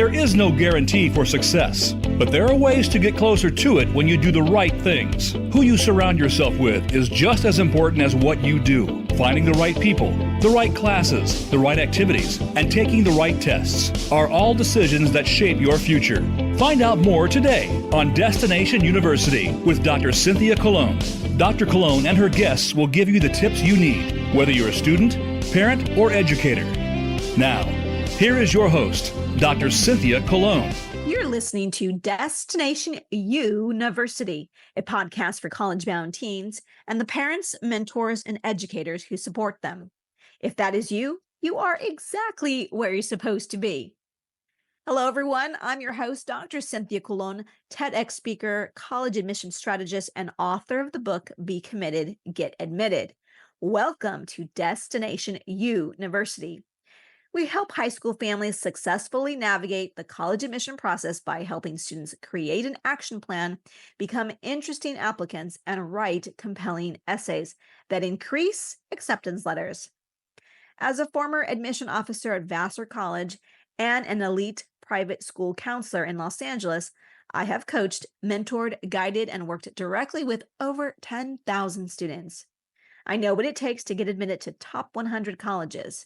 There is no guarantee for success, but there are ways to get closer to it when you do the right things. Who you surround yourself with is just as important as what you do. Finding the right people, the right classes, the right activities, and taking the right tests are all decisions that shape your future. Find out more today on Destination University with Dr. Cynthia Colon. Dr. Colon and her guests will give you the tips you need, whether you're a student, parent, or educator. Now, here is your host, Dr. Cynthia Colon. You're listening to Destination University, a podcast for college-bound teens and the parents, mentors, and educators who support them. If that is you, you are exactly where you're supposed to be. Hello, everyone. I'm your host, Dr. Cynthia Colon, TEDx speaker, college admission strategist, and author of the book, Be Committed, Get Admitted. Welcome to Destination University. We help high school families successfully navigate the college admission process by helping students create an action plan, become interesting applicants, and write compelling essays that increase acceptance letters. As a former admission officer at Vassar College and an elite private school counselor in Los Angeles, I have coached, mentored, guided, and worked directly with over 10,000 students. I know what it takes to get admitted to top 100 colleges.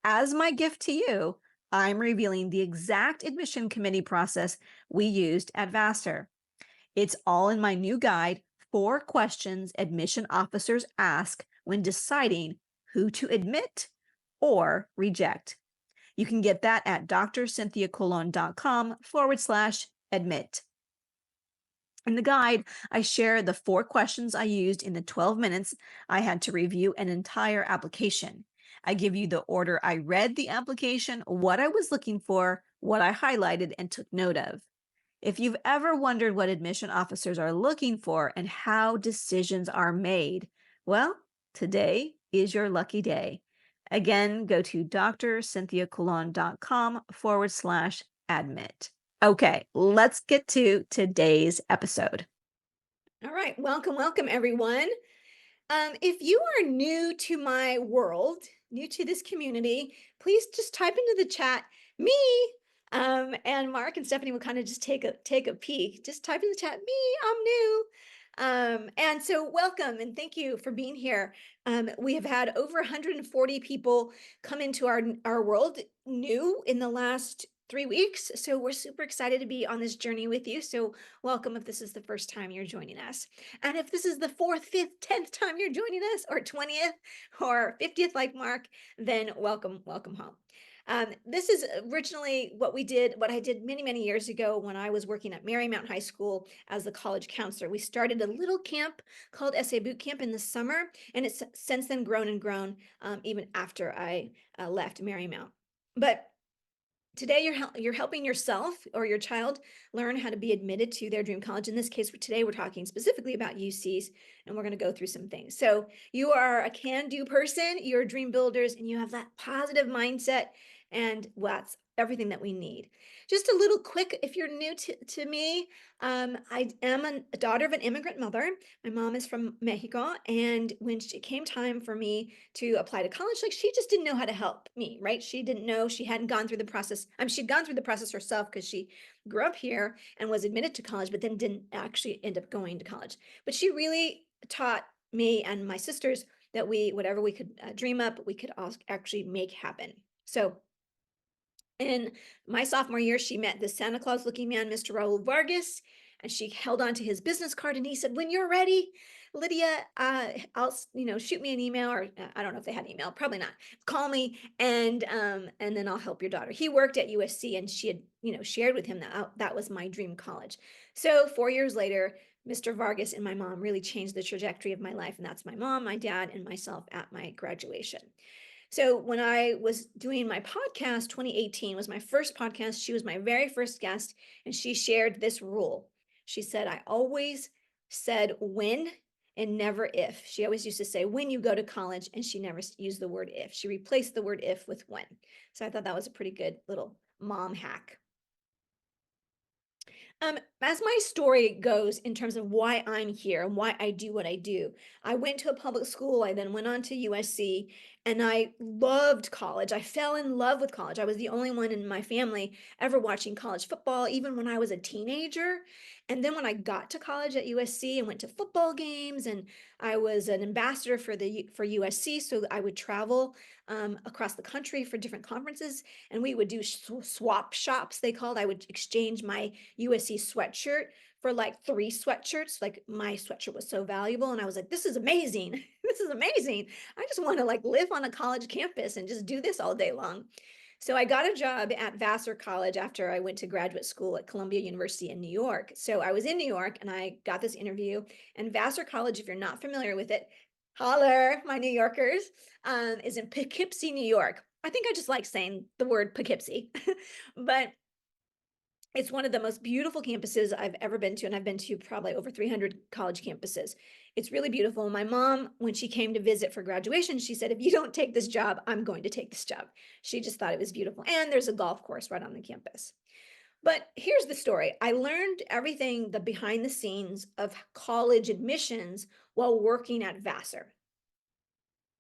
As my gift to you, I'm revealing the exact admission committee process we used at Vassar. It's all in my new guide, 4 questions admission officers ask when deciding who to admit or reject. You can get that at drcynthiacolon.com/admit. In the guide, I share the 4 questions I used in the 12 minutes I had to review an entire application. I give you the order I read the application, what I was looking for, what I highlighted and took note of. If you've ever wondered what admission officers are looking for and how decisions are made, well, today is your lucky day. Again, go to drcynthiacolon.com/admit. Okay, let's get to today's episode. All right, welcome, everyone. If you are new to my world, new to this community, please just type into the chat, me, and Mark and Stephanie will kind of just take a peek. Just type in the chat, me, I'm new. And so welcome and thank you for being here. We have had over 140 people come into our world new in the last 3 weeks. So we're super excited to be on this journey with you. So welcome if this is the first time you're joining us. And if this is the 4th, 5th, 10th time you're joining us, or 20th or 50th like Mark, then welcome home. This is originally what I did many years ago when I was working at Marymount High School as the college counselor. We started a little camp called SA Boot Camp in the summer, and it's since then grown and grown even after I left Marymount. But today, you're helping yourself or your child learn how to be admitted to their dream college. In this case, today we're talking specifically about UCs, and we're going to go through some things. So you are a can-do person, you're dream builders, and you have that positive mindset, and that's everything that we need. Just a little quick, if you're new to me, I am a daughter of an immigrant mother. My mom is from Mexico, and when it came time for me to apply to college, she just didn't know how to help me, right? She didn't know, she hadn't gone through the process. She'd gone through the process herself because she grew up here and was admitted to college, but then didn't actually end up going to college. But she really taught me and my sisters that whatever we could dream up, we could actually make happen. So in my sophomore year, she met this Santa Claus looking man, Mr. Raul Vargas, and she held on to his business card, and he said, when you're ready, Lydia, I'll, shoot me an email, or I don't know if they had an email, probably not. Call me, and then I'll help your daughter. He worked at USC, and she had, shared with him that was my dream college. So 4 years later, Mr. Vargas and my mom really changed the trajectory of my life, and that's my mom, my dad, and myself at my graduation. So when I was doing my podcast, 2018 was my first podcast. She was my very first guest, and she shared this rule. She said, I always said when and never if. She always used to say when you go to college, and she never used the word if. She replaced the word if with when. So I thought that was a pretty good little mom hack. As my story goes in terms of why I'm here and why I do what I do, I went to a public school. I then went on to USC, And I loved college. I fell in love with college. I was the only one in my family ever watching college football, even when I was a teenager. And then when I got to college at USC and went to football games, and I was an ambassador for USC, so I would travel across the country for different conferences, and we would do swap shops, they called. I would exchange my USC sweatshirt for like 3 sweatshirts. Like, my sweatshirt was so valuable, and I was like, this is amazing. This is amazing. I just want to like live on a college campus and just do this all day long. So I got a job at Vassar College after I went to graduate school at Columbia University in New York. So I was in New York and I got this interview. And Vassar College, if you're not familiar with it, holler, my New Yorkers, is in Poughkeepsie, New York. I think I just like saying the word Poughkeepsie, but it's one of the most beautiful campuses I've ever been to, and I've been to probably over 300 college campuses. It's really beautiful. My mom, when she came to visit for graduation, she said, if you don't take this job, I'm going to take this job. She just thought it was beautiful. And there's a golf course right on the campus. But here's the story. I learned everything, the behind the scenes of college admissions while working at Vassar.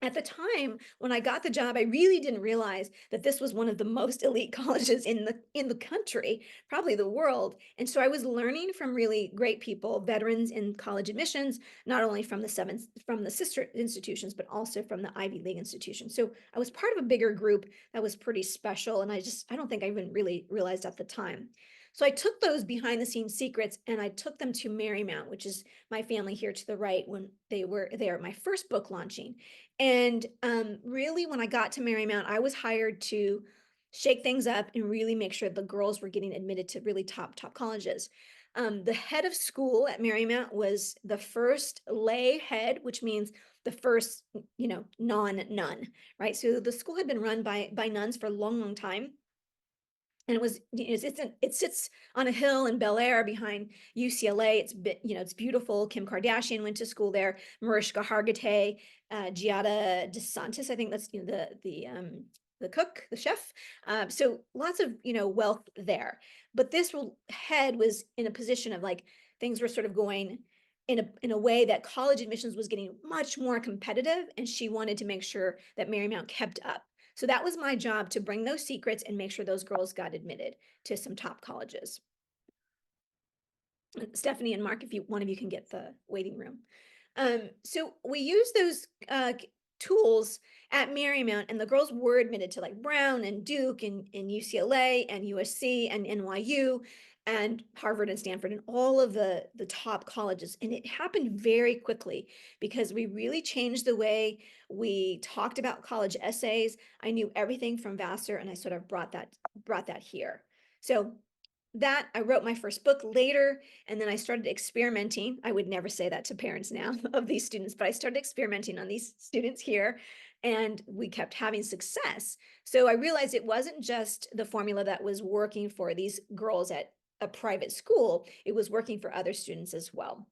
At the time when I got the job, I really didn't realize that this was one of the most elite colleges in the country, probably the world. And so I was learning from really great people, veterans in college admissions, not only from the sister institutions, but also from the Ivy League institutions. So I was part of a bigger group that was pretty special. And I don't think I even really realized at the time. So I took those behind the scenes secrets and I took them to Marymount, which is my family here to the right, when they were there at my first book launching. And really, when I got to Marymount, I was hired to shake things up and really make sure the girls were getting admitted to really top colleges. The head of school at Marymount was the first lay head, which means the first, non-nun, right? So the school had been run by nuns for a long time. And it sits on a hill in Bel Air behind UCLA. It's beautiful. Kim Kardashian went to school there. Mariska Hargitay, Giada DeSantis, I think that's the cook, the chef. So lots of wealth there. But this head was in a position of like things were sort of going in a way that college admissions was getting much more competitive, and she wanted to make sure that Marymount kept up. So that was my job, to bring those secrets and make sure those girls got admitted to some top colleges. Stephanie and Mark, if one of you can get the waiting room. So we use those tools at Marymount, and the girls were admitted to like Brown and Duke and UCLA and USC and NYU and Harvard and Stanford and all of the top colleges. And it happened very quickly because we really changed the way we talked about college essays. I knew everything from Vassar, and I sort of brought that here. So that I wrote my first book later, and then I started experimenting. I would never say that to parents now of these students, but I started experimenting on these students here, and we kept having success. So I realized it wasn't just the formula that was working for these girls at a private school, it was working for other students as well.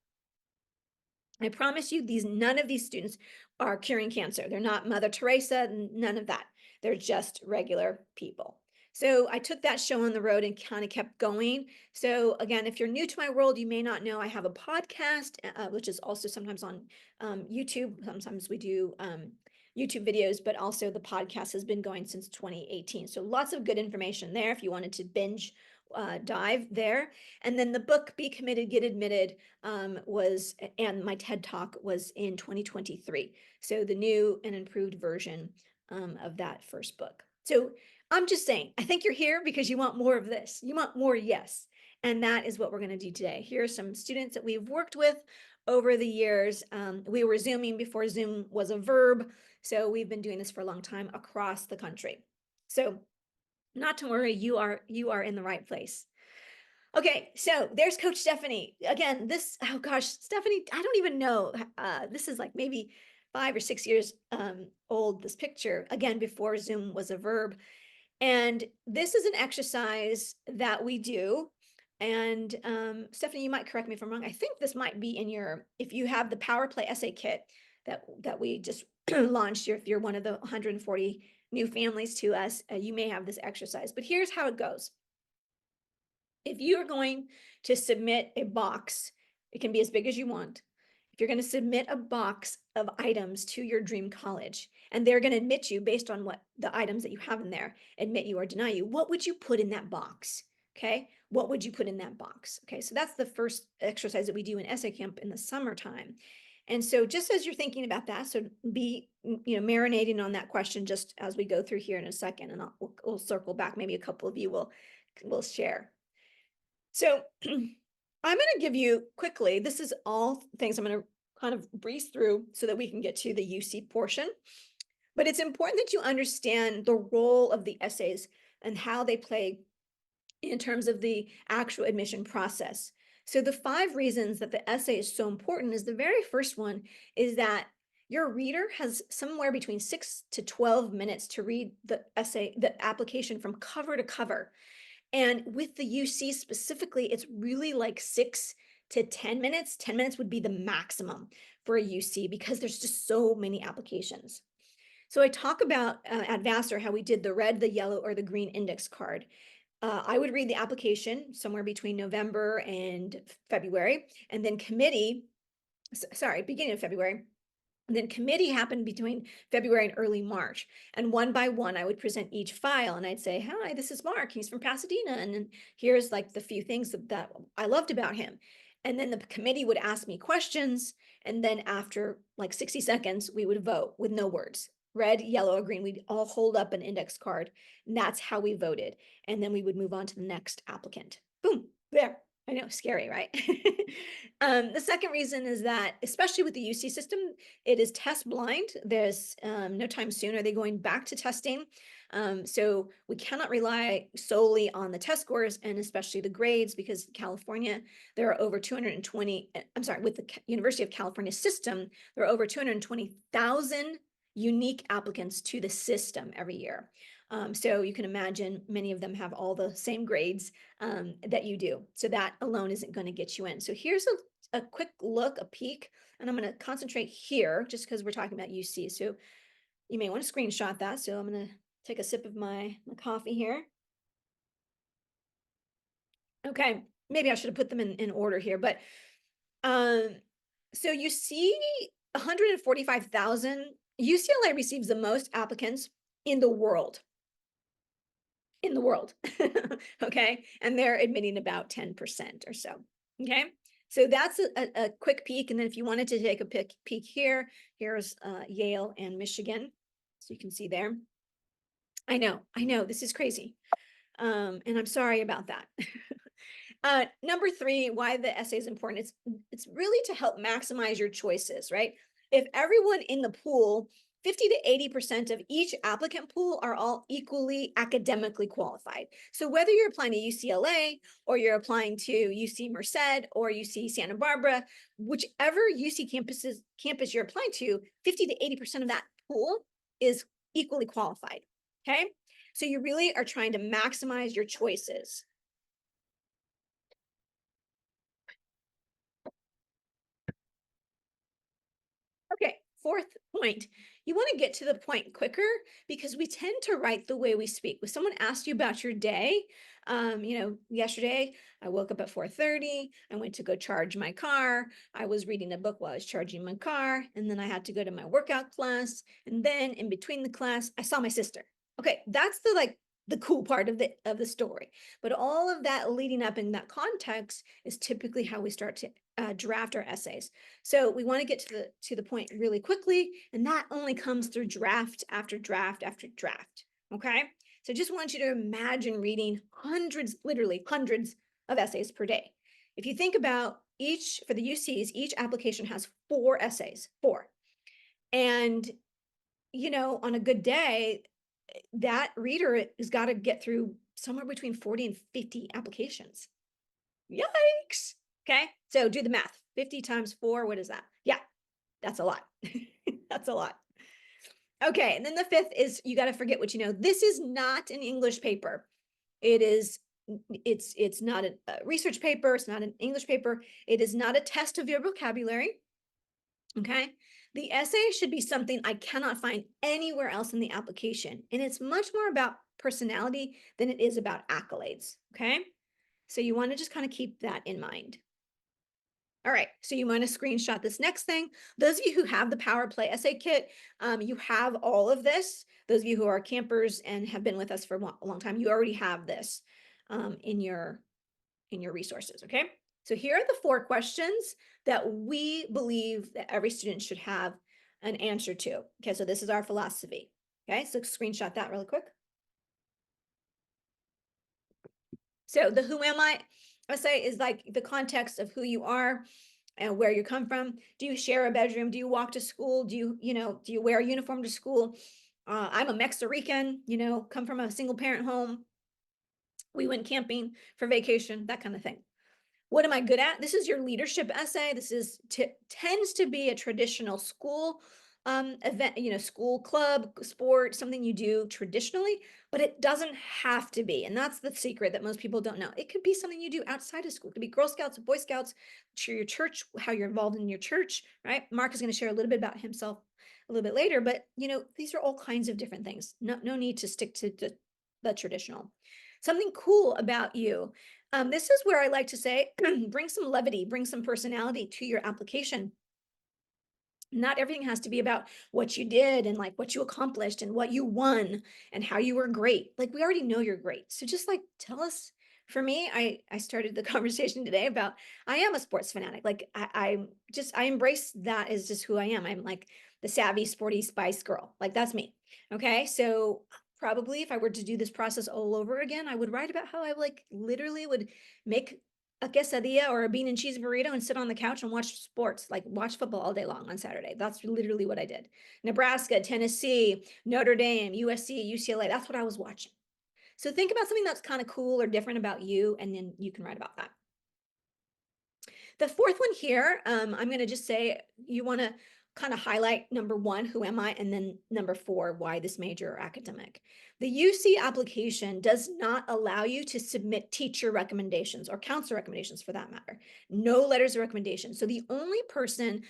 I promise you, none of these students are curing cancer. They're not Mother Teresa, none of that. They're just regular people. So I took that show on the road and kind of kept going. So again, if you're new to my world, you may not know I have a podcast, which is also sometimes on YouTube. Sometimes we do YouTube videos, but also the podcast has been going since 2018. So lots of good information there if you wanted to binge dive there. And then the book Be Committed, Get Admitted and my TED Talk was in 2023. So the new and improved version of that first book. So I'm just saying, I think you're here because you want more of this. You want more yes. And that is what we're going to do today. Here are some students that we've worked with over the years. We were Zooming before Zoom was a verb. So we've been doing this for a long time across the country. So not to worry, you are in the right place. Okay, so there's Coach Stephanie. Again, oh gosh, Stephanie, I don't even know. This is like maybe 5 or 6 years old, this picture, again, before Zoom was a verb. And this is an exercise that we do. And Stephanie, you might correct me if I'm wrong. I think this might be if you have the Power Play essay kit that we just launched, if you're one of the 140 new families to us, you may have this exercise. But here's how it goes. If you are going to submit a box, it can be as big as you want, if you're going to submit a box of items to your dream college, and they're going to admit you based on what the items that you have in there, admit you or deny you, what would you put in that box? Okay, what would you put in that box? Okay, so that's the first exercise that we do in essay camp in the summertime. And so just as you're thinking about that, so be, marinating on that question just as we go through here in a second, and we'll circle back. Maybe a couple of you will share. So I'm going to give you quickly, this is all things I'm going to kind of breeze through so that we can get to the UC portion. But it's important that you understand the role of the essays and how they play in terms of the actual admission process. So the 5 reasons that the essay is so important is the very first one is that your reader has somewhere between 6 to 12 minutes to read the essay, the application from cover to cover. And with the UC specifically, it's really like 6 to 10 minutes. 10 minutes would be the maximum for a UC because there's just so many applications. So I talk about at Vassar how we did the red, the yellow, or the green index card. I would read the application somewhere between November and February, and then beginning of February. And then committee happened between February and early March. And one by one, I would present each file and I'd say, hi, this is Mark. He's from Pasadena. And then here's like the few things that I loved about him. And then the committee would ask me questions. And then after like 60 seconds, we would vote with no words. Red, yellow, or green. We'd all hold up an index card. And that's how we voted. And then we would move on to the next applicant. Boom, there. I know, scary, right? The second reason is that, especially with the UC system, it is test blind. There's no time soon are they going back to testing. So we cannot rely solely on the test scores and especially the grades, because California, there are over 220, with the University of California system, there are over 220,000 unique applicants to the system every year. So you can imagine many of them have all the same grades that you do. So that alone isn't going to get you in. So here's a quick look, a peek, and I'm going to concentrate here just because we're talking about UC. So you may want to screenshot that. So I'm going to take a sip of my coffee here. Okay, maybe I should have put them in order here, but so you see 145,000, UCLA receives the most applicants in the world. Okay, and they're admitting about 10% or so. Okay, so that's a quick peek. And then if you wanted to take a peek here, here's Yale and Michigan, so you can see there. I know this is crazy, and I'm sorry about that. Number 3, why the essay is important. It's really to help maximize your choices, right? If everyone in the pool, 50 to 80% of each applicant pool are all equally academically qualified. So whether you're applying to UCLA or you're applying to UC Merced or UC Santa Barbara, whichever UC campus you're applying to, 50 to 80% of that pool is equally qualified. Okay, so you really are trying to maximize your choices. Okay, 4th point, you want to get to the point quicker because we tend to write the way we speak. When someone asks you about your day, yesterday I woke up at 4:30, I went to go charge my car, I was reading a book while I was charging my car, and then I had to go to my workout class, and then in between the class, I saw my sister. Okay, that's the cool part of the story. But all of that leading up in that context is typically how we start to draft our essays. So we want to get to the point really quickly, and that only comes through draft after draft after draft. Okay, so just want you to imagine reading literally hundreds of essays per day. If you think about for the UCs, each application has 4 essays, 4. And on a good day, that reader has got to get through somewhere between 40 and 50 applications. Yikes. Okay, so do the math. 50 times 4, what is that? Yeah, that's a lot. That's a lot. Okay, and then the 5th is you got to forget what you know. This is not an English paper. It's not a research paper. It's not an English paper. It is not a test of your vocabulary. Okay, the essay should be something I cannot find anywhere else in the application. And it's much more about personality than it is about accolades. Okay, so you want to just kind of keep that in mind. All right, so you want to screenshot this next thing. Those of you who have the Power Play essay kit, you have all of this. Those of you who are campers and have been with us for a long time, you already have this in your resources, okay? So here are the 4 questions that we believe that every student should have an answer to. Okay, so this is our philosophy. Okay, so screenshot that really quick. So the who am I essay is like the context of who you are and where you come from. Do you share a bedroom? Do you walk to school? Do you wear a uniform to school? I'm a Mexican, come from a single parent home. We went camping for vacation, that kind of thing. What am I good at? This is your leadership essay. This is tends to be a traditional school event, school club, sport, something you do traditionally, but it doesn't have to be. And that's the secret that most people don't know. It could be something you do outside of school. It could be Girl Scouts, Boy Scouts, your church, how you're involved in your church, right? Mark is going to share a little bit about himself a little bit later, but these are all kinds of different things. No need to stick to the traditional. Something cool about you. This is where I like to say, bring some levity, bring some personality to your application. Not everything has to be about what you did and like what you accomplished and what you won and how you were great. Like we already know you're great. So just like tell us. For me, I started the conversation today about I am a sports fanatic. Like I embrace that as just who I am. I'm like the savvy, sporty spice girl. Like that's me. Okay. So probably if I were to do this process all over again, I would write about how I like literally would make a quesadilla or a bean and cheese burrito and sit on the couch and watch sports, like watch football all day long on Saturday. That's literally what I did. Nebraska, Tennessee, Notre Dame, USC, UCLA. That's what I was watching. So think about something that's kind of cool or different about you, and then you can write about that. The 4th one here, I'm going to just say you want to kind of highlight number 1, who am I? And then number 4, why this major or academic. The UC application does not allow you to submit teacher recommendations or counselor recommendations for that matter. No letters of recommendation. So the only person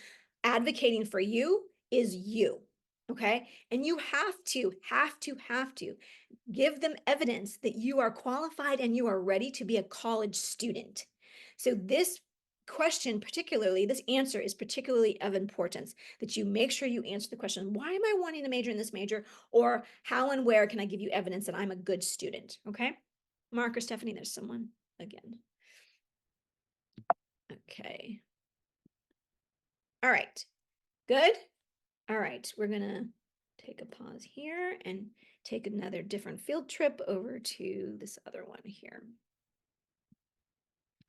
advocating for you is you. Okay. And you have to give them evidence that you are qualified and you are ready to be a college student. So this question particularly, this answer is particularly of importance, that you make sure you answer the question, why am I wanting to major in this major? Or how and where can I give you evidence that I'm a good student? Okay. Mark or Stephanie, there's someone again. Okay. All right. Good. All right. We're going to take a pause here and take another different field trip over to this other one here.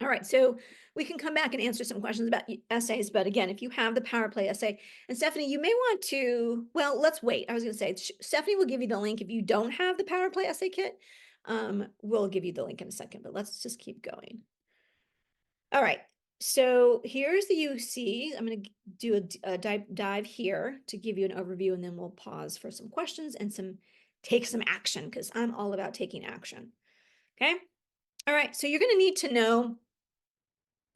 All right, so we can come back and answer some questions about essays, but again, if you have the Power Play essay, and Stephanie, you may want to, well, let's wait. I was going to say, Stephanie will give you the link if you don't have the Power Play essay kit. We'll give you the link in a second, but let's just keep going. All right, so here's the UC. I'm going to do a dive here to give you an overview, and then we'll pause for some questions and take some action, because I'm all about taking action. Okay. All right, so you're going to need to know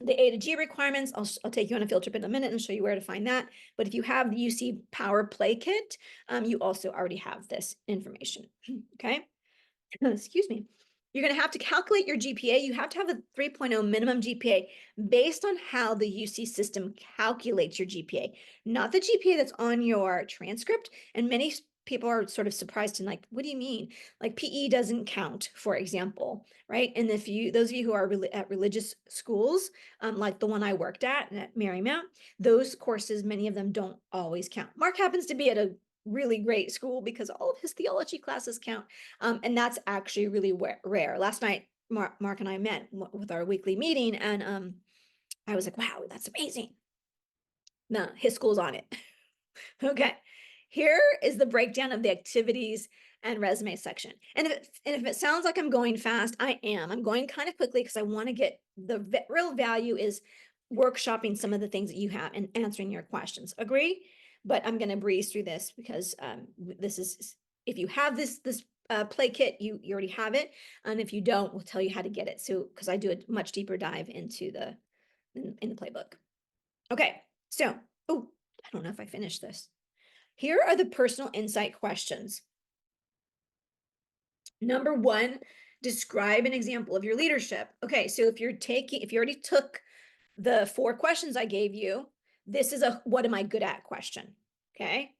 the A to G requirements. I'll take you on a field trip in a minute and show you where to find that. But if you have the UC Power Play Kit, you also already have this information. Okay. Excuse me. You're going to have to calculate your GPA. You have to have a 3.0 minimum GPA based on how the UC system calculates your GPA, not the GPA that's on your transcript. And many people are sort of surprised and like, what do you mean? Like PE doesn't count, for example, right? And if those of you who are at religious schools, like the one I worked at Marymount, those courses, many of them don't always count. Mark happens to be at a really great school because all of his theology classes count. And that's actually really rare. Last night, Mark and I met with our weekly meeting, and I was like, wow, that's amazing. No, his school's on it. Okay. Here is the breakdown of the activities and resume section. And if it sounds like I'm going fast, I am. I'm going kind of quickly because I want to get the real value is workshopping some of the things that you have and answering your questions. Agree? But I'm going to breeze through this because this is, if you have this play kit, you already have it. And if you don't, we'll tell you how to get it. So, because I do a much deeper dive into in the playbook. Okay. So, oh, I don't know if I finished this. Here are the personal insight questions. Number 1, describe an example of your leadership. Okay, so if you already took the 4 questions I gave you, this is a what am I good at question. Okay.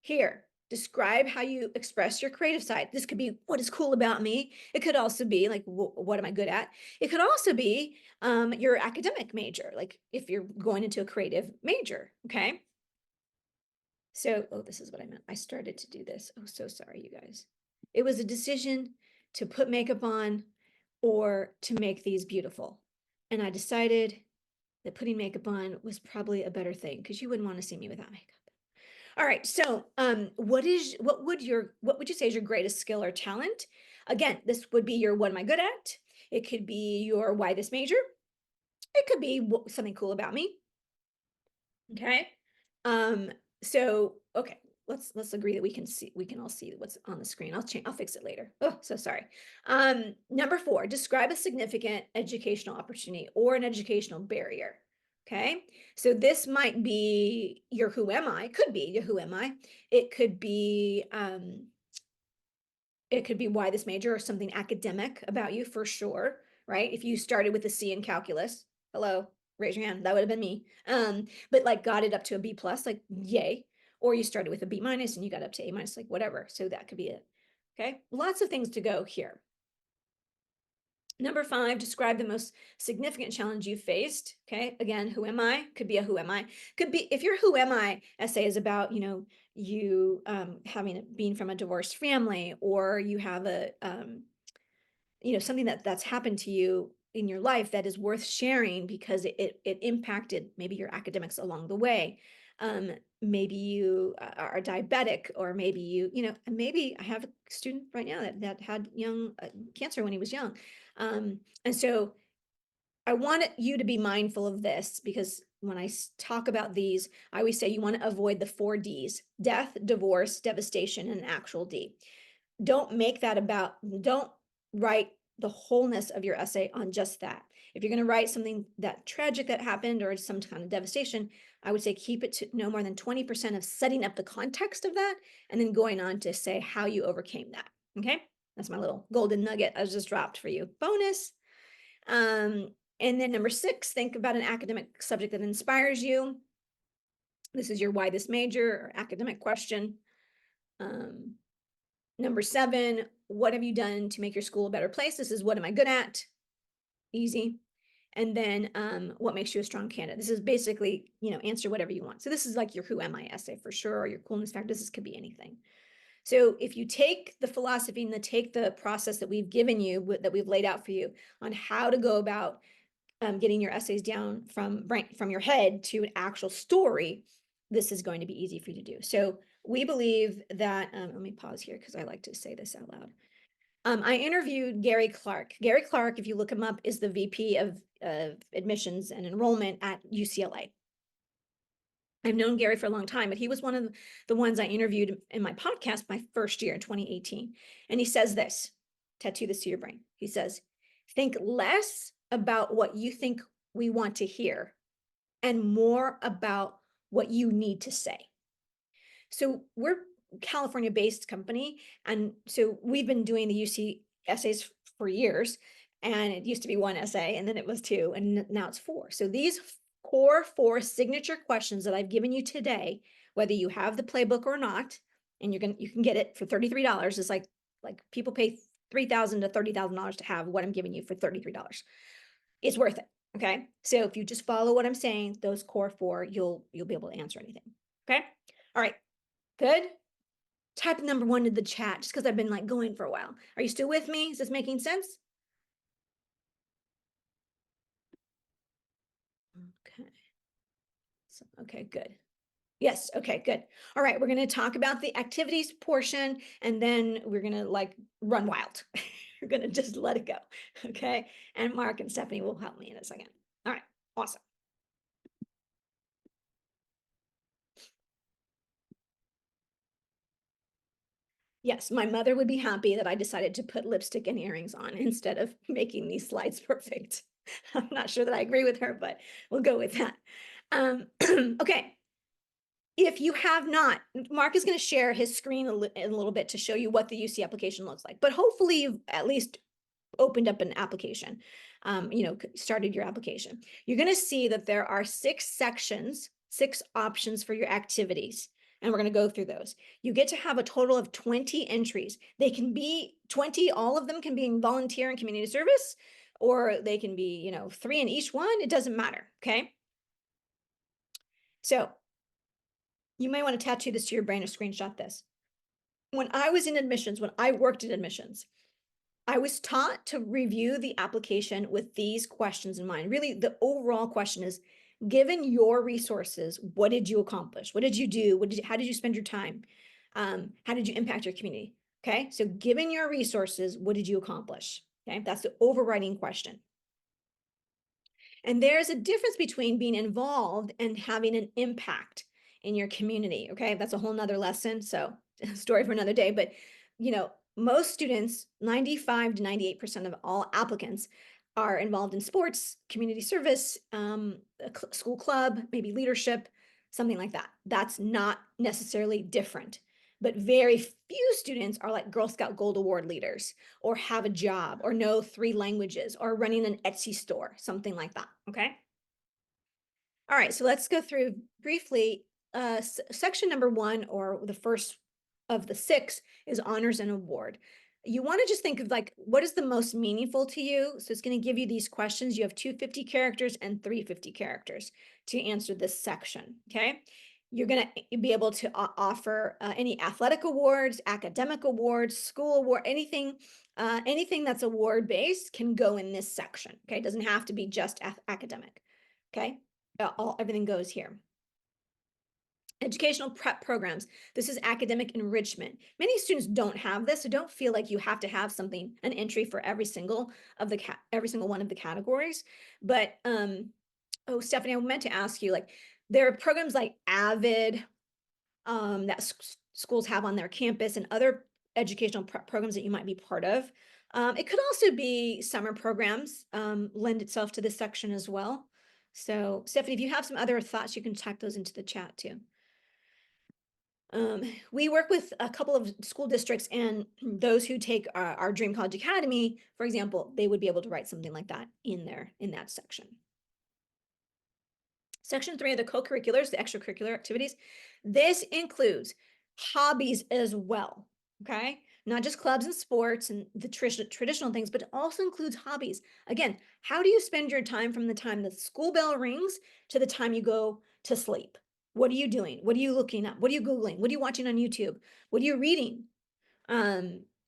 Here, describe how you express your creative side. This could be what is cool about me. It could also be like, what am I good at? It could also be your academic major, like if you're going into a creative major. Okay. So, oh, this is what I meant. I started to do this. Oh, so sorry, you guys. It was a decision to put makeup on or to make these beautiful. And I decided that putting makeup on was probably a better thing because you wouldn't want to see me without makeup. All right. So, what would you say is your greatest skill or talent? Again, this would be your what am I good at? It could be your why this major. It could be something cool about me. Okay. So okay, let's agree that we can all see what's on the screen. I'll fix it later. Oh, so sorry. Number 4, describe a significant educational opportunity or an educational barrier. Okay. So this might be your who am I, could be your who am I. It could be why this major or something academic about you for sure, right? If you started with a C in calculus, hello, raise your hand. That would have been me. But like got it up to a B plus, like yay. Or you started with a B minus and you got up to A minus, like whatever. So that could be it. Okay. Lots of things to go here. Number 5, describe the most significant challenge you faced. Okay. Again, who am I? Could be a who am I. Could be if your who am I essay is about, you being from a divorced family, or you have a something that's happened to you in your life that is worth sharing because it impacted maybe your academics along the way. Maybe you are diabetic, or maybe maybe I have a student right now that had young cancer when he was young. And so I want you to be mindful of this, because when I talk about these, I always say you want to avoid the 4 Ds: death, divorce, devastation, and actual D. Don't write the wholeness of your essay on just that. If you're going to write something that tragic that happened or some kind of devastation, I would say keep it to no more than 20% of setting up the context of that, and then going on to say how you overcame that. Okay. That's my little golden nugget I just dropped for you. Bonus. And then number 6, think about an academic subject that inspires you. This is your why this major or academic question. Number 7, what have you done to make your school a better place? This is what am I good at? Easy. And then what makes you a strong candidate? This is basically, answer whatever you want. So this is like your who am I essay for sure, or your coolness factor. This could be anything. So if you take the philosophy and take the process that we've given you, that we've laid out for you on how to go about getting your essays down from your head to an actual story, this is going to be easy for you to do. So we believe that, let me pause here because I like to say this out loud. I interviewed Gary Clark. Gary Clark, if you look him up, is the VP of admissions and enrollment at UCLA. I've known Gary for a long time, but he was one of the ones I interviewed in my podcast my first year in 2018. And he says this, tattoo this to your brain. He says, think less about what you think we want to hear and more about what you need to say. So we're a California-based company. And so we've been doing the UC essays for years. And it used to be 1 essay, and then it was 2, and now it's 4. So these core 4 signature questions that I've given you today, whether you have the playbook or not, and you can get it for $33. It's like people pay $3,000 to $30,000 to have what I'm giving you for $33. It's worth it. Okay. So if you just follow what I'm saying, those core 4, you'll be able to answer anything. Okay. All right. Good. Type number 1 to the chat, just because I've been going for a while. Are you still with me? Is this making sense? Okay. So, okay, good. Yes. Okay, good. All right. We're going to talk about the activities portion, and then we're going to run wild. We're going to just let it go. Okay. And Mark and Stephanie will help me in a second. All right. Awesome. Yes, my mother would be happy that I decided to put lipstick and earrings on instead of making these slides perfect. I'm not sure that I agree with her, but we'll go with that. Okay. If you have not, Mark is going to share his screen in a little bit to show you what the UC application looks like, but hopefully you've at least opened up an application, started your application, you're going to see that there are 6 sections, 6 options for your activities. And we're going to go through those. You get to have a total of 20 entries. They can be 20, all of them can be in volunteer and community service, or they can be, 3 in each one. It doesn't matter. Okay. So you may want to tattoo this to your brain or screenshot this. When I was in admissions, when I worked in admissions, I was taught to review the application with these questions in mind. Really, the overall question is, given your resources, what did you accomplish? What did you do? How did you spend your time? How did you impact your community? Okay, so given your resources, what did you accomplish? Okay, that's the overriding question. And there's a difference between being involved and having an impact in your community. Okay, that's a whole nother lesson. So, story for another day. But, most students, 95 to 98% of all applicants, are involved in sports, community service, school club, maybe leadership, something like that. That's not necessarily different. But very few students are like Girl Scout Gold Award leaders, or have a job, or know 3 languages, or running an Etsy store, something like that. Okay. All right. So let's go through briefly. Section number 1, or the first of the 6, is honors and award. You want to just think of like, what is the most meaningful to you? So it's going to give you these questions. You have 250 characters and 350 characters to answer this section. Okay. You're going to be able to offer any athletic awards, academic awards, school award, anything that's award based can go in this section. Okay. It doesn't have to be just academic. Okay. Everything goes here. Educational prep programs. This is academic enrichment. Many students don't have this, so don't feel like you have to have something, an entry for every single one of the categories. But Stephanie, I meant to ask you, like, there are programs like Avid that schools have on their campus, and other educational prep programs that you might be part of. It could also be summer programs, lend itself to this section as well. So Stephanie, if you have some other thoughts, you can type those into the chat too. We work with a couple of school districts, and those who take our Dream College Academy, for example, they would be able to write something like that in that section. Section 3 of the co-curriculars, the extracurricular activities. This includes hobbies as well, okay? Not just clubs and sports and the traditional things, but it also includes hobbies. Again, how do you spend your time from the time the school bell rings to the time you go to sleep? What are you doing? What are you looking at? What are you Googling? What are you watching on YouTube? What are you reading?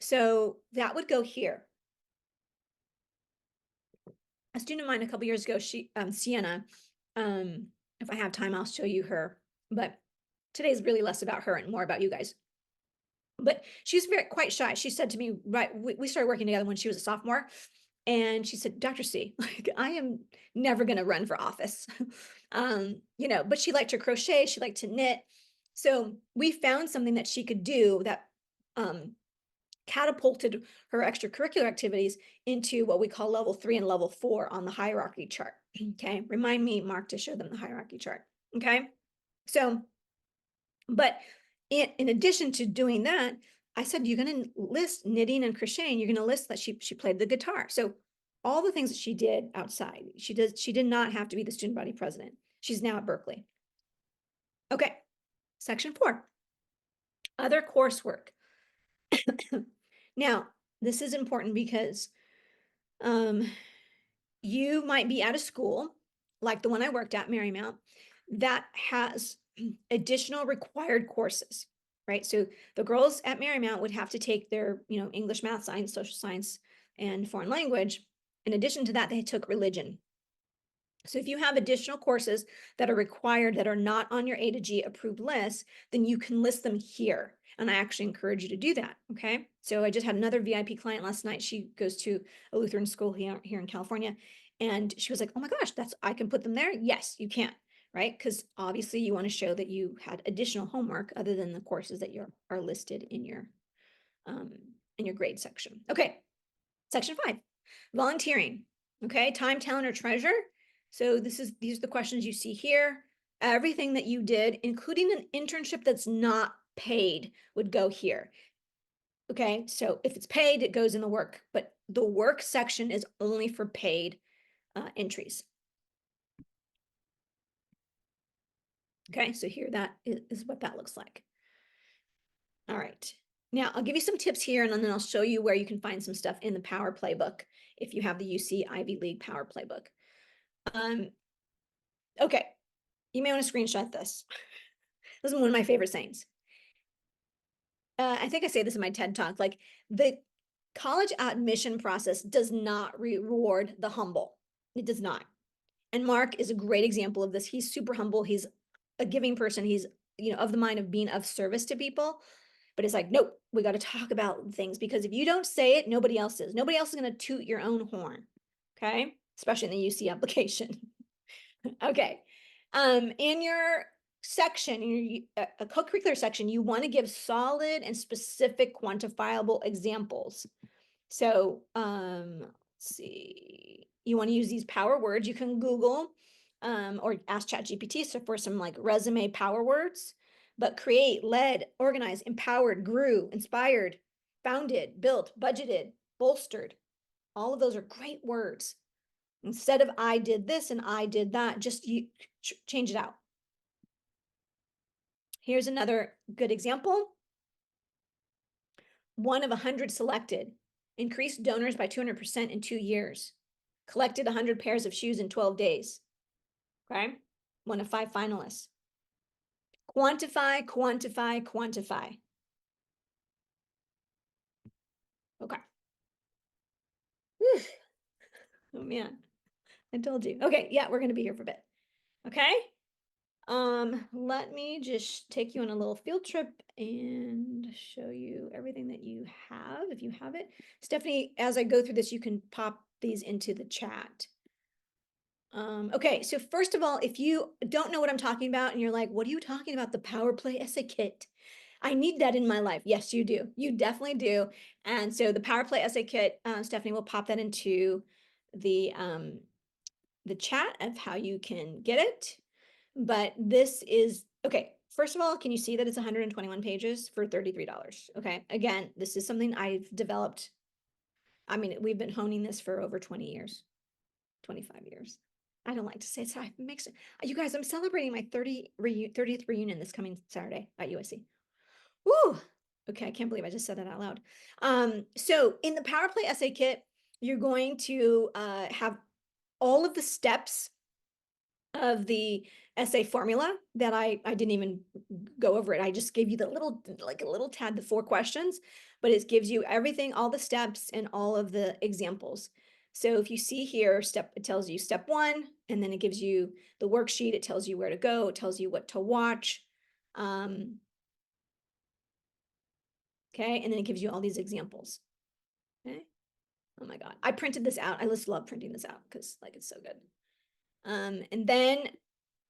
So that would go here. A student of mine a couple years ago, Sienna, if I have time, I'll show you her, but today's really less about her and more about you guys. But she's quite shy. She said to me, right, we started working together when she was a sophomore. And she said, Dr. C, like, I am never going to run for office. But she liked to crochet. She liked to knit. So we found something that she could do that catapulted her extracurricular activities into what we call level 3 and level 4 on the hierarchy chart. Okay. Remind me, Mark, to show them the hierarchy chart. Okay. So, but in addition to doing that, I said, you're going to list knitting and crocheting. You're going to list that she played the guitar. So all the things that she did outside, she did not have to be the student body president. She's now at Berkeley. Okay. Section 4, other coursework. Now, this is important because you might be at a school like the one I worked at, Marymount, that has additional required courses, right? So the girls at Marymount would have to take their, English, math, science, social science, and foreign language. In addition to that, they took religion. So if you have additional courses that are required that are not on your A to G approved list, then you can list them here. And I actually encourage you to do that. Okay. So I just had another VIP client last night. She goes to a Lutheran school here in California. And she was like, oh my gosh, I can put them there. Yes, you can. Right. Because obviously you want to show that you had additional homework other than the courses that are listed in your grade section. Okay. Section 5, volunteering. Okay. Time, talent, or treasure. So these are the questions you see here. Everything that you did, including an internship that's not paid, would go here. Okay, so if it's paid, it goes in the work, but the work section is only for paid entries. Okay, so here that is what that looks like. All right. Now I'll give you some tips here, and then I'll show you where you can find some stuff in the Power Playbook if you have the UC Ivy League Power Playbook. Okay, you may want to screenshot this. This is one of my favorite sayings. I think I say this in my TED Talk, like the college admission process does not reward the humble. It does not. And Mark is a great example of this. He's super humble. He's a giving person. He's, of the mind of being of service to people. But it's like, nope, we got to talk about things, because if you don't say it, nobody else is. Nobody else is going to toot your own horn. Okay. Especially in the UC application. Okay. In your section, in your a co-curricular section, you want to give solid and specific quantifiable examples. So, let's see, you want to use these power words. You can Google or ask ChatGPT so for some like resume power words, but create, led, organized, empowered, grew, inspired, founded, built, budgeted, bolstered. All of those are great words. Instead of I did this and I did that, just you change it out. Here's another good example. 1 of 100 selected, increased donors by 200% in 2 years, collected 100 pairs of shoes in 12 days. Okay, 1 of 5 finalists. Quantify, quantify, quantify. Okay. Whew. Oh man, I told you. Okay, yeah, we're gonna be here for a bit. Okay. Let me just take you on a little field trip and show you everything that you have, if you have it. Stephanie, as I go through this, you can pop these into the chat. Okay, so first of all, if you don't know what I'm talking about and you're like, what are you talking about? The Power Play Essay Kit. I need that in my life. Yes, you do. You definitely do. And so the Power Play Essay Kit, Stephanie will pop that into the chat of how you can get it. But this is, okay, first of all, can you see that it's 121 pages for $33? Okay, again, this is something I've developed. I mean, we've been honing this for over 20 years, 25 years. I don't like to say it, so it makes it, you guys, I'm celebrating my 30th reunion this coming Saturday at USC. Woo! Okay, I can't believe I just said that out loud. So in the Power Play Essay Kit, you're going to have all of the steps of the essay formula that I didn't even go over it. I just gave you the little, like a little tad, the 4 questions, but it gives you everything, all the steps and all of the examples. So if you see here, it tells you step 1, and then it gives you the worksheet. It tells you where to go. It tells you what to watch. Okay, and then it gives you all these examples. Okay. Oh my God, I printed this out. I just love printing this out because like it's so good. And then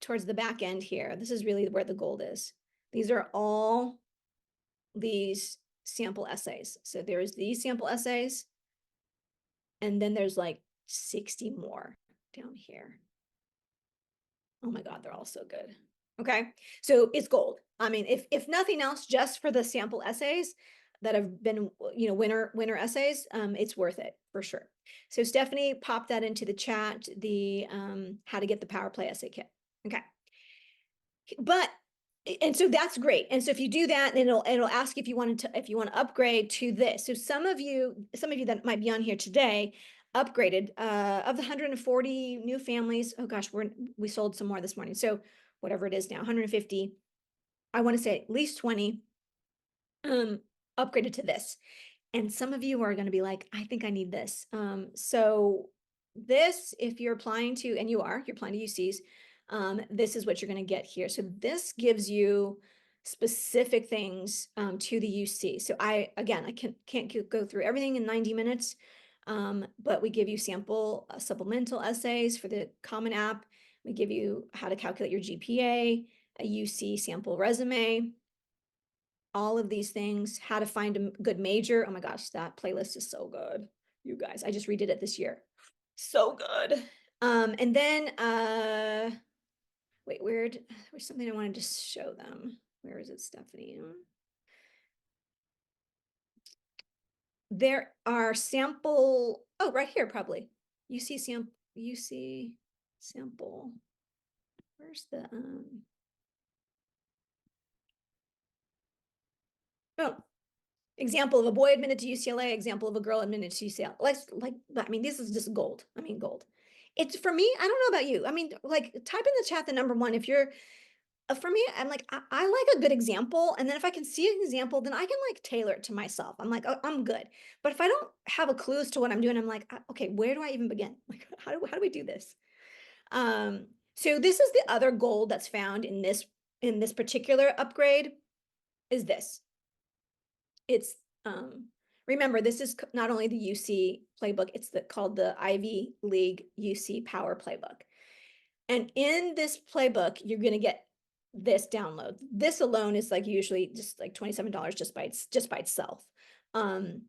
towards the back end here, this is really where the gold is. These are all these sample essays. So there's these sample essays, and then there's like 60 more down here. Oh my God, they're all so good. Okay, so it's gold. I mean, if nothing else, just for the sample essays that have been, winner essays, it's worth it for sure. So Stephanie popped that into the chat, the how to get the Power Play Essay Kit. Okay. But, and so that's great. And so if you do that, then it'll ask if you want to upgrade to this. So some of you that might be on here today upgraded of the 140 new families. Oh gosh, we sold some more this morning. So whatever it is now, 150, I want to say at least 20 upgraded to this. And some of you are going to be like, I think I need this. So this, if you're applying to, and you're applying to UCs, this is what you're going to get here. So this gives you specific things to the UC. So I can't go through everything in 90 minutes, but we give you sample supplemental essays for the Common App. We give you how to calculate your GPA, a UC sample resume, all of these things, how to find a good major. Oh my gosh, that playlist is so good. You guys, I just redid it this year. So good. And then, wait, there's something I wanted to show them. Where is it, Stephanie? there are sample, oh, right here, probably. UC sample. Where's the, oh, example of a boy admitted to UCLA, example of a girl admitted to UCLA. I mean, this is just gold. I mean, gold. It's for me, I don't know about you. I mean, like, type in the chat the number one. If you're, for me, I'm like, I like a good example. And then if I can see an example, then I can like tailor it to myself. I'm like, oh, I'm good. But if I don't have a clue as to what I'm doing, I'm like, okay, where do I even begin? Like, how do we do this? So this is the other gold that's found in this particular upgrade is this. It's, remember, this is not only the UC playbook, it's called the Ivy League UC Power Playbook. And in this playbook, you're going to get this download. This alone is like usually just like $27 just by itself. And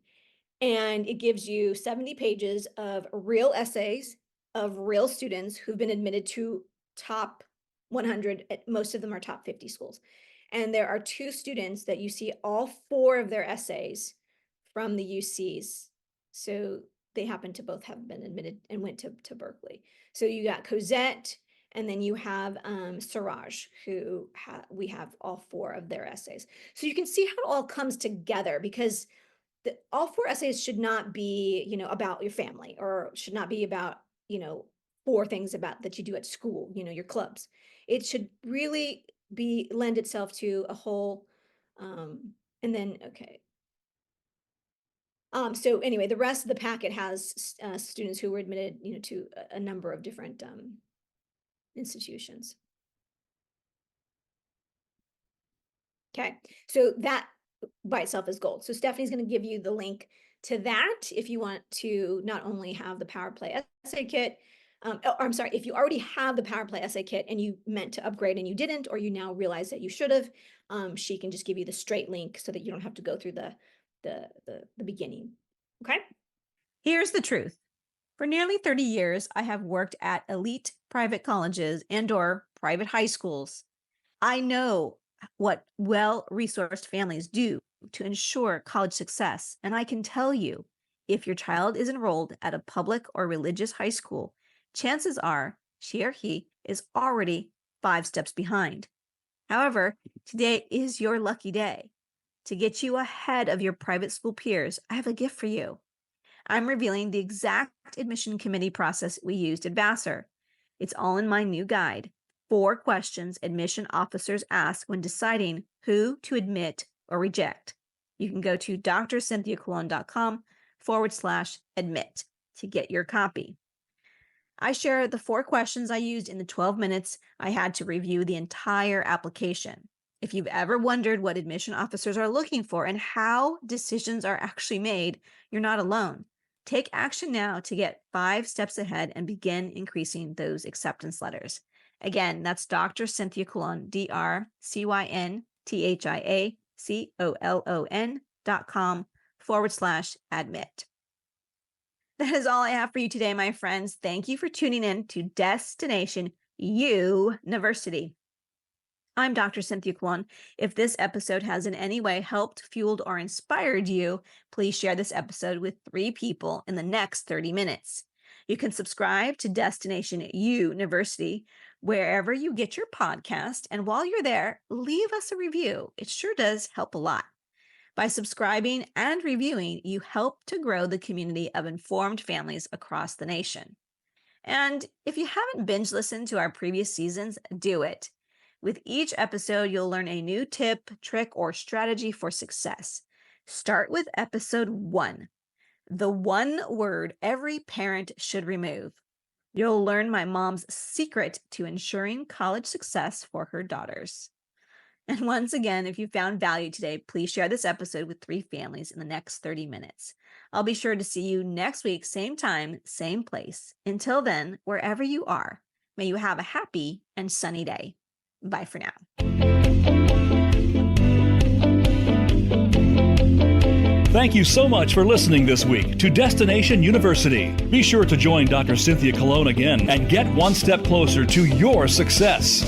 it gives you 70 pages of real essays of real students who've been admitted to top 100, most of them are top 50 schools. And there are 2 students that you see all 4 of their essays from the UCs. So they happen to both have been admitted and went to Berkeley. So you got Cosette, and then you have Siraj, who we have all 4 of their essays. So you can see how it all comes together, because all 4 essays should not be, you know, about your family, or should not be about, you know, 4 things about that you do at school, you know, your clubs. It should really lend itself to a whole, and then, okay. So anyway, the rest of the packet has students who were admitted, you know, to a number of different institutions. Okay, so that by itself is gold. So Stephanie's going to give you the link to that if you want to not only have the Power Play essay kit. I'm sorry, if you already have the Power Play essay kit and you meant to upgrade and you didn't, or you now realize that you should have, she can just give you the straight link so that you don't have to go through the beginning. Okay. Here's the truth. For nearly 30 years, I have worked at elite private colleges and/or private high schools. I know what well-resourced families do to ensure college success, and I can tell you, if your child is enrolled at a public or religious high school, chances are she or he is already 5 steps behind. However, today is your lucky day. To get you ahead of your private school peers, I have a gift for you. I'm revealing the exact admission committee process we used at Vassar. It's all in my new guide, 4 questions admission officers ask when deciding who to admit or reject. You can go to drcynthiacolon.com/admit to get your copy. I share the 4 questions I used in the 12 minutes I had to review the entire application. If you've ever wondered what admission officers are looking for and how decisions are actually made, you're not alone. Take action now to get 5 steps ahead and begin increasing those acceptance letters. Again, that's Dr. Cynthia Colon, drcynthiacolon.com/admit. That is all I have for you today, my friends. Thank you for tuning in to Destination University. I'm Dr. Cynthia Colon. If this episode has in any way helped, fueled, or inspired you, please share this episode with 3 people in the next 30 minutes. You can subscribe to Destination University wherever you get your podcast. And while you're there, leave us a review. It sure does help a lot. By subscribing and reviewing, you help to grow the community of informed families across the nation. And if you haven't binge listened to our previous seasons, do it. With each episode, you'll learn a new tip, trick, or strategy for success. Start with episode 1, the one word every parent should remove. You'll learn my mom's secret to ensuring college success for her daughters. And once again, if you found value today, please share this episode with 3 families in the next 30 minutes. I'll be sure to see you next week, same time, same place. Until then, wherever you are, may you have a happy and sunny day. Bye for now. Thank you so much for listening this week to Destination University. Be sure to join Dr. Cynthia Colon again and get one step closer to your success.